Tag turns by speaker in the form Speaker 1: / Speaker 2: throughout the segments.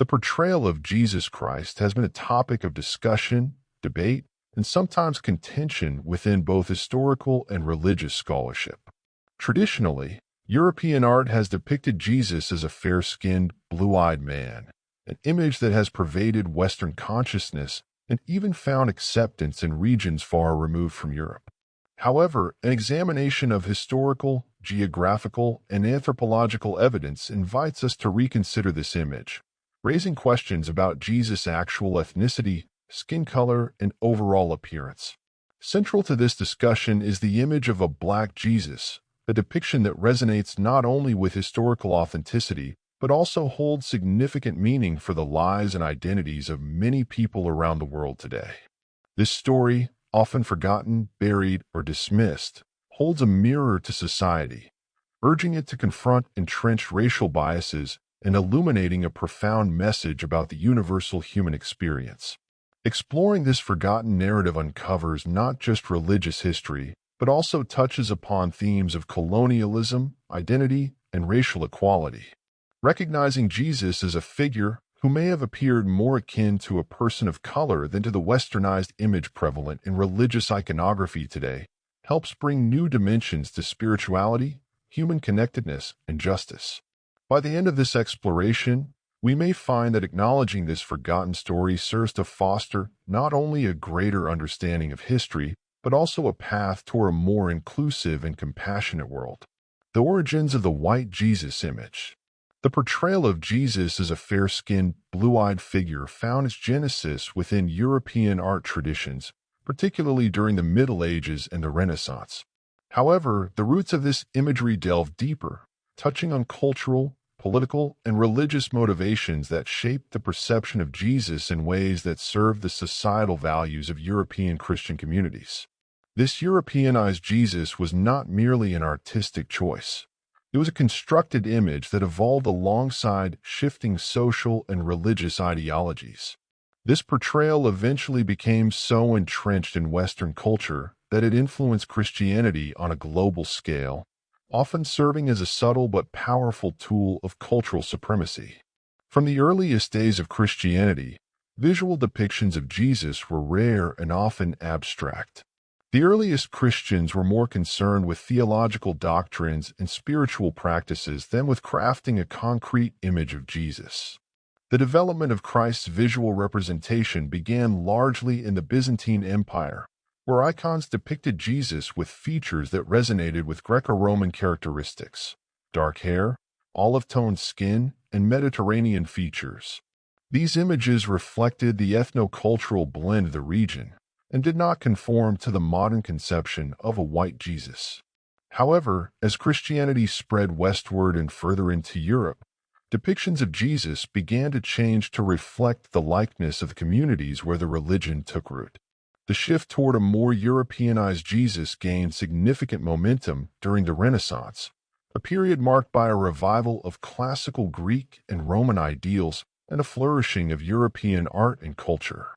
Speaker 1: The portrayal of Jesus Christ has been a topic of discussion, debate, and sometimes contention within both historical and religious scholarship. Traditionally, European art has depicted Jesus as a fair-skinned, blue-eyed man, an image that has pervaded Western consciousness and even found acceptance in regions far removed from Europe. However, an examination of historical, geographical, and anthropological evidence invites us to reconsider this image, raising questions about Jesus' actual ethnicity, skin color, and overall appearance. Central to this discussion is the image of a black Jesus, a depiction that resonates not only with historical authenticity, but also holds significant meaning for the lives and identities of many people around the world today. This story, often forgotten, buried, or dismissed, holds a mirror to society, urging it to confront entrenched racial biases and illuminating a profound message about the universal human experience. Exploring this forgotten narrative uncovers not just religious history, but also touches upon themes of colonialism, identity, and racial equality. Recognizing Jesus as a figure who may have appeared more akin to a person of color than to the westernized image prevalent in religious iconography today helps bring new dimensions to spirituality, human connectedness, and justice. By the end of this exploration, we may find that acknowledging this forgotten story serves to foster not only a greater understanding of history, but also a path toward a more inclusive and compassionate world. The origins of the white Jesus image. The portrayal of Jesus as a fair-skinned, blue-eyed figure found its genesis within European art traditions, particularly during the Middle Ages and the Renaissance. However, the roots of this imagery delve deeper, touching on cultural, political, and religious motivations that shaped the perception of Jesus in ways that served the societal values of European Christian communities. This Europeanized Jesus was not merely an artistic choice. It was a constructed image that evolved alongside shifting social and religious ideologies. This portrayal eventually became so entrenched in Western culture that it influenced Christianity on a global scale, often serving as a subtle but powerful tool of cultural supremacy. From the earliest days of Christianity, visual depictions of Jesus were rare and often abstract. The earliest Christians were more concerned with theological doctrines and spiritual practices than with crafting a concrete image of Jesus. The development of Christ's visual representation began largely in the Byzantine Empire, where icons depicted Jesus with features that resonated with Greco-Roman characteristics: dark hair, olive-toned skin, and Mediterranean features. These images reflected the ethno-cultural blend of the region and did not conform to the modern conception of a white Jesus. However, as Christianity spread westward and further into Europe, depictions of Jesus began to change to reflect the likeness of the communities where the religion took root. The shift toward a more Europeanized Jesus gained significant momentum during the Renaissance, a period marked by a revival of classical Greek and Roman ideals and a flourishing of European art and culture.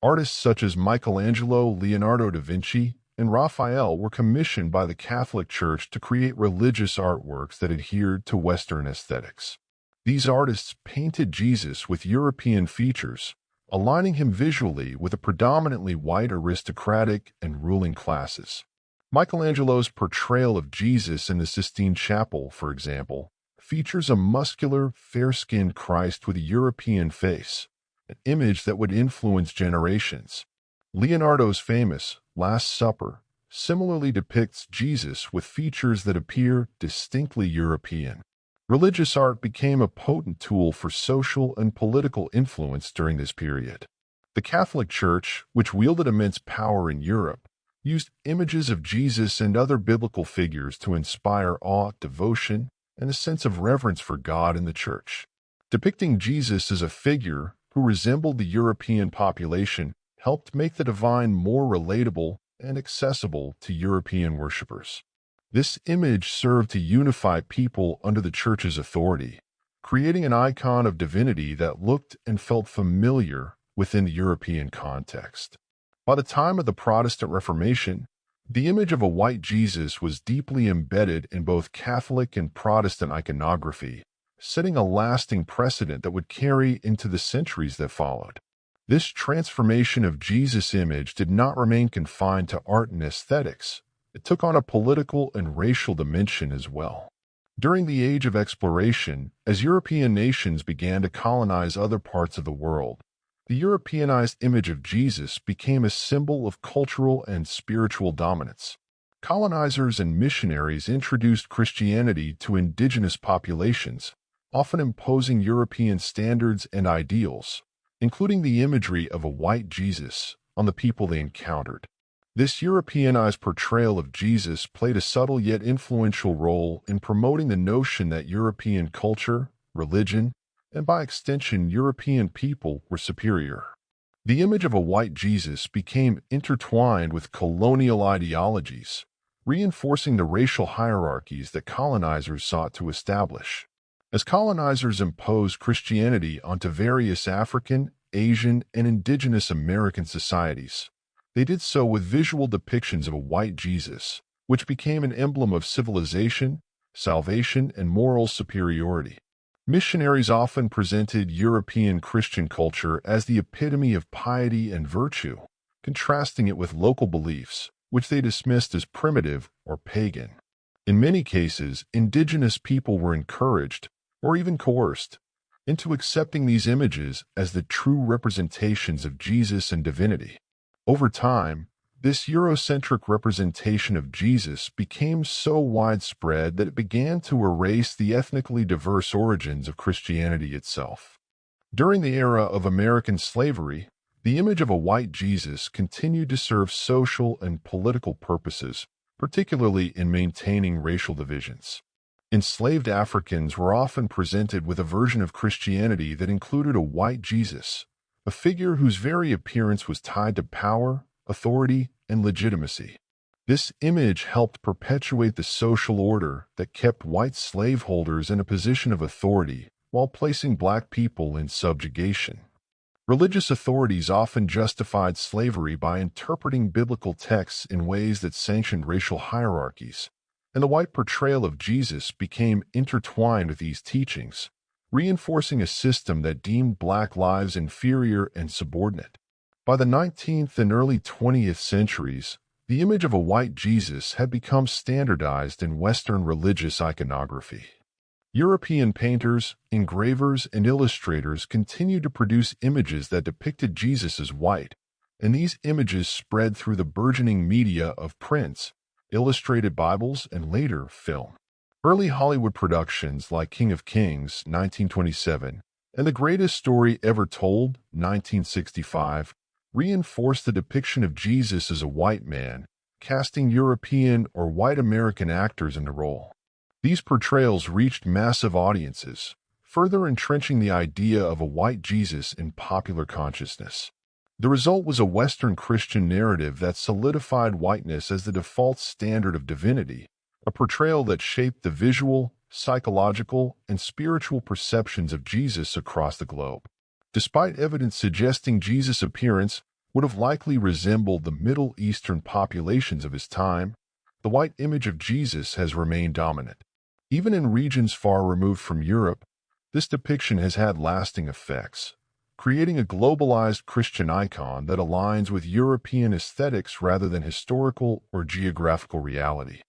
Speaker 1: Artists such as Michelangelo, Leonardo da Vinci, and Raphael were commissioned by the Catholic Church to create religious artworks that adhered to Western aesthetics. These artists painted Jesus with European features, aligning him visually with a predominantly white aristocratic and ruling classes. Michelangelo's portrayal of Jesus in the Sistine Chapel, for example, features a muscular, fair-skinned Christ with a European face, an image that would influence generations. Leonardo's famous Last Supper similarly depicts Jesus with features that appear distinctly European. Religious art became a potent tool for social and political influence during this period. The Catholic Church, which wielded immense power in Europe, used images of Jesus and other biblical figures to inspire awe, devotion, and a sense of reverence for God and the Church. Depicting Jesus as a figure who resembled the European population helped make the divine more relatable and accessible to European worshippers. This image served to unify people under the Church's authority, creating an icon of divinity that looked and felt familiar within the European context. By the time of the Protestant Reformation, the image of a white Jesus was deeply embedded in both Catholic and Protestant iconography, setting a lasting precedent that would carry into the centuries that followed. This transformation of Jesus' image did not remain confined to art and aesthetics. It took on a political and racial dimension as well. During the Age of Exploration, as European nations began to colonize other parts of the world, the Europeanized image of Jesus became a symbol of cultural and spiritual dominance. Colonizers and missionaries introduced Christianity to indigenous populations, often imposing European standards and ideals, including the imagery of a white Jesus, on the people they encountered. This Europeanized portrayal of Jesus played a subtle yet influential role in promoting the notion that European culture, religion, and by extension European people were superior. The image of a white Jesus became intertwined with colonial ideologies, reinforcing the racial hierarchies that colonizers sought to establish. As colonizers imposed Christianity onto various African, Asian, and indigenous American societies, they did so with visual depictions of a white Jesus, which became an emblem of civilization, salvation, and moral superiority. Missionaries often presented European Christian culture as the epitome of piety and virtue, contrasting it with local beliefs, which they dismissed as primitive or pagan. In many cases, indigenous people were encouraged, or even coerced, into accepting these images as the true representations of Jesus and divinity. Over time, this Eurocentric representation of Jesus became so widespread that it began to erase the ethnically diverse origins of Christianity itself. During the era of American slavery, the image of a white Jesus continued to serve social and political purposes, particularly in maintaining racial divisions. Enslaved Africans were often presented with a version of Christianity that included a white Jesus, a figure whose very appearance was tied to power, authority, and legitimacy. This image helped perpetuate the social order that kept white slaveholders in a position of authority while placing black people in subjugation. Religious authorities often justified slavery by interpreting biblical texts in ways that sanctioned racial hierarchies, and the white portrayal of Jesus became intertwined with these teachings, reinforcing a system that deemed black lives inferior and subordinate. By the 19th and early 20th centuries, the image of a white Jesus had become standardized in Western religious iconography. European painters, engravers, and illustrators continued to produce images that depicted Jesus as white, and these images spread through the burgeoning media of prints, illustrated Bibles, and later film. Early Hollywood productions like King of Kings, 1927, and The Greatest Story Ever Told, 1965, reinforced the depiction of Jesus as a white man, casting European or white American actors in the role. These portrayals reached massive audiences, further entrenching the idea of a white Jesus in popular consciousness. The result was a Western Christian narrative that solidified whiteness as the default standard of divinity, a portrayal that shaped the visual, psychological, and spiritual perceptions of Jesus across the globe. Despite evidence suggesting Jesus' appearance would have likely resembled the Middle Eastern populations of his time, the white image of Jesus has remained dominant. Even in regions far removed from Europe, this depiction has had lasting effects, creating a globalized Christian icon that aligns with European aesthetics rather than historical or geographical reality.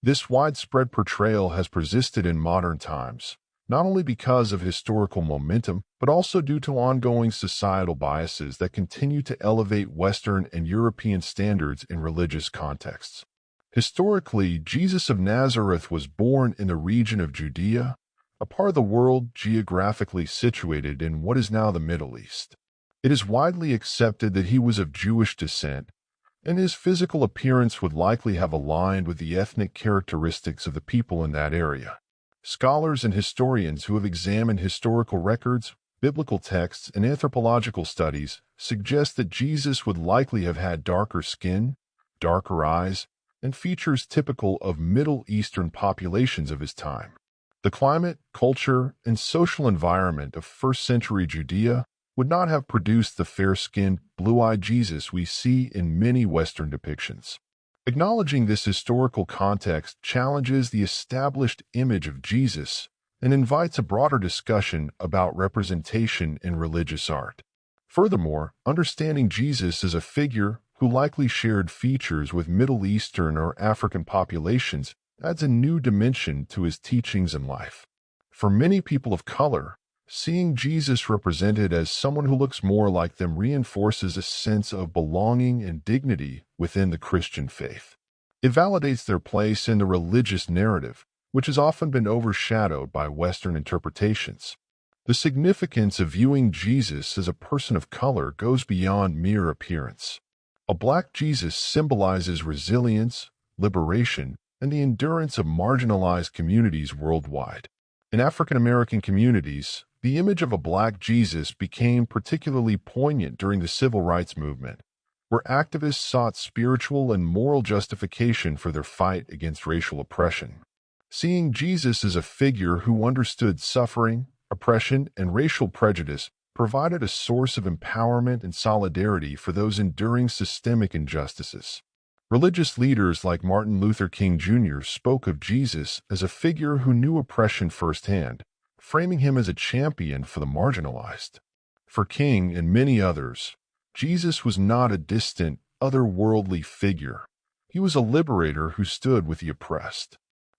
Speaker 1: This widespread portrayal has persisted in modern times, not only because of historical momentum, but also due to ongoing societal biases that continue to elevate Western and European standards in religious contexts. Historically, Jesus of Nazareth was born in the region of Judea, a part of the world geographically situated in what is now the Middle East. It is widely accepted that he was of Jewish descent, and his physical appearance would likely have aligned with the ethnic characteristics of the people in that area. Scholars and historians who have examined historical records, biblical texts, and anthropological studies suggest that Jesus would likely have had darker skin, darker eyes, and features typical of Middle Eastern populations of his time. The climate, culture, and social environment of first-century Judea would not have produced the fair-skinned, blue-eyed Jesus we see in many Western depictions. Acknowledging this historical context challenges the established image of Jesus and invites a broader discussion about representation in religious art. Furthermore, understanding Jesus as a figure who likely shared features with Middle Eastern or African populations adds a new dimension to his teachings and life. For many people of color, seeing Jesus represented as someone who looks more like them reinforces a sense of belonging and dignity within the Christian faith. It validates their place in the religious narrative, which has often been overshadowed by Western interpretations. The significance of viewing Jesus as a person of color goes beyond mere appearance. A black Jesus symbolizes resilience, liberation, and the endurance of marginalized communities worldwide. In African American communities, the image of a black Jesus became particularly poignant during the civil rights movement, where activists sought spiritual and moral justification for their fight against racial oppression. Seeing Jesus as a figure who understood suffering, oppression, and racial prejudice provided a source of empowerment and solidarity for those enduring systemic injustices. Religious leaders like Martin Luther King Jr. spoke of Jesus as a figure who knew oppression firsthand, framing him as a champion for the marginalized. For King and many others, Jesus was not a distant, otherworldly figure. He was a liberator who stood with the oppressed.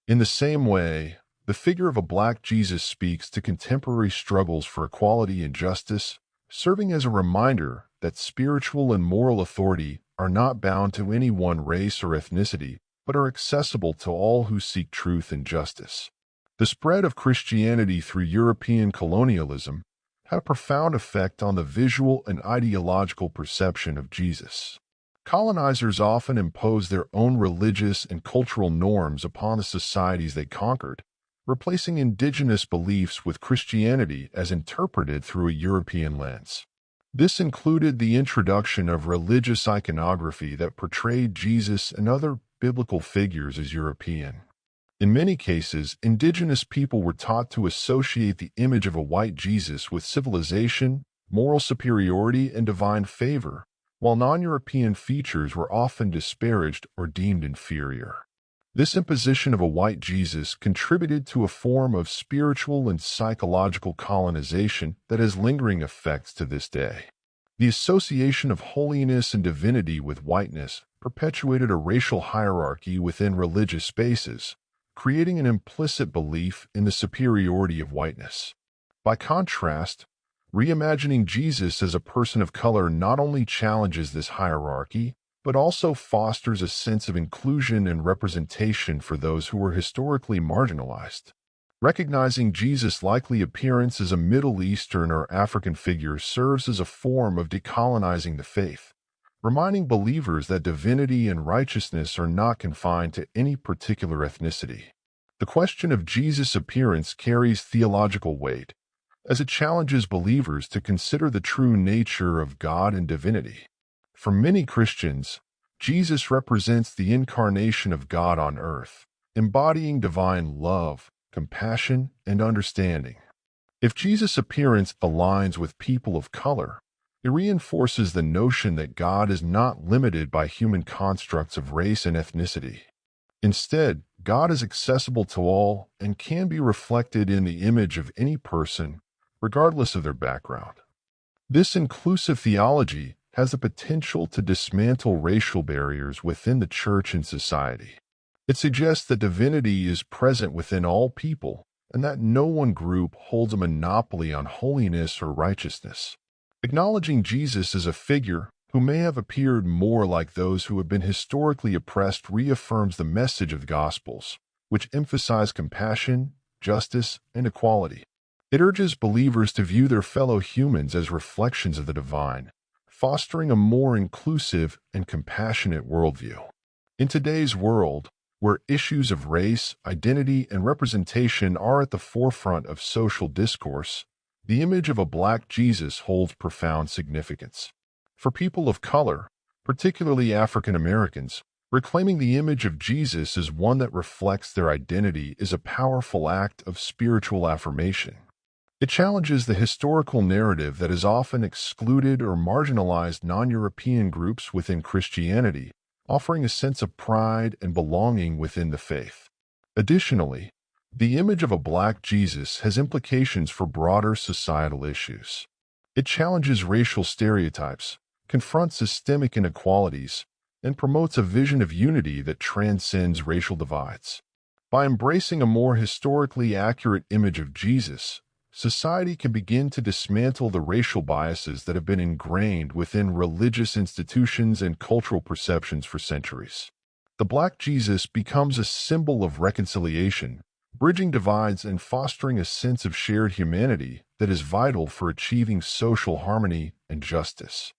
Speaker 1: In the same way, the figure of a black Jesus speaks to contemporary struggles for equality and justice, serving as a reminder that spiritual and moral authority are not bound to any one race or ethnicity, but are accessible to all who seek truth and justice. The spread of Christianity through European colonialism had a profound effect on the visual and ideological perception of Jesus. Colonizers often imposed their own religious and cultural norms upon the societies they conquered, replacing indigenous beliefs with Christianity as interpreted through a European lens. This included the introduction of religious iconography that portrayed Jesus and other biblical figures as European. In many cases, indigenous people were taught to associate the image of a white Jesus with civilization, moral superiority, and divine favor, while non-European features were often disparaged or deemed inferior. This imposition of a white Jesus contributed to a form of spiritual and psychological colonization that has lingering effects to this day. The association of holiness and divinity with whiteness perpetuated a racial hierarchy within religious spaces, creating an implicit belief in the superiority of whiteness. By contrast, reimagining Jesus as a person of color not only challenges this hierarchy, but also fosters a sense of inclusion and representation for those who were historically marginalized. Recognizing Jesus' likely appearance as a Middle Eastern or African figure serves as a form of decolonizing the faith, reminding believers that divinity and righteousness are not confined to any particular ethnicity. The question of Jesus' appearance carries theological weight, as it challenges believers to consider the true nature of God and divinity. For many Christians, Jesus represents the incarnation of God on earth, embodying divine love, compassion, and understanding. If Jesus' appearance aligns with people of color, it reinforces the notion that God is not limited by human constructs of race and ethnicity. Instead, God is accessible to all and can be reflected in the image of any person, regardless of their background. This inclusive theology has the potential to dismantle racial barriers within the church and society. It suggests that divinity is present within all people and that no one group holds a monopoly on holiness or righteousness. Acknowledging Jesus as a figure who may have appeared more like those who have been historically oppressed reaffirms the message of the Gospels, which emphasize compassion, justice, and equality. It urges believers to view their fellow humans as reflections of the divine, fostering a more inclusive and compassionate worldview. In today's world, where issues of race, identity, and representation are at the forefront of social discourse, the image of a black Jesus holds profound significance. For people of color, particularly African Americans, reclaiming the image of Jesus as one that reflects their identity is a powerful act of spiritual affirmation. It challenges the historical narrative that has often excluded or marginalized non-European groups within Christianity, offering a sense of pride and belonging within the faith. Additionally, The image of a black Jesus has implications for broader societal issues. It challenges racial stereotypes, confronts systemic inequalities, and promotes a vision of unity that transcends racial divides. By embracing a more historically accurate image of Jesus, society can begin to dismantle the racial biases that have been ingrained within religious institutions and cultural perceptions for centuries. The Black Jesus becomes a symbol of reconciliation, bridging divides and fostering a sense of shared humanity that is vital for achieving social harmony and justice.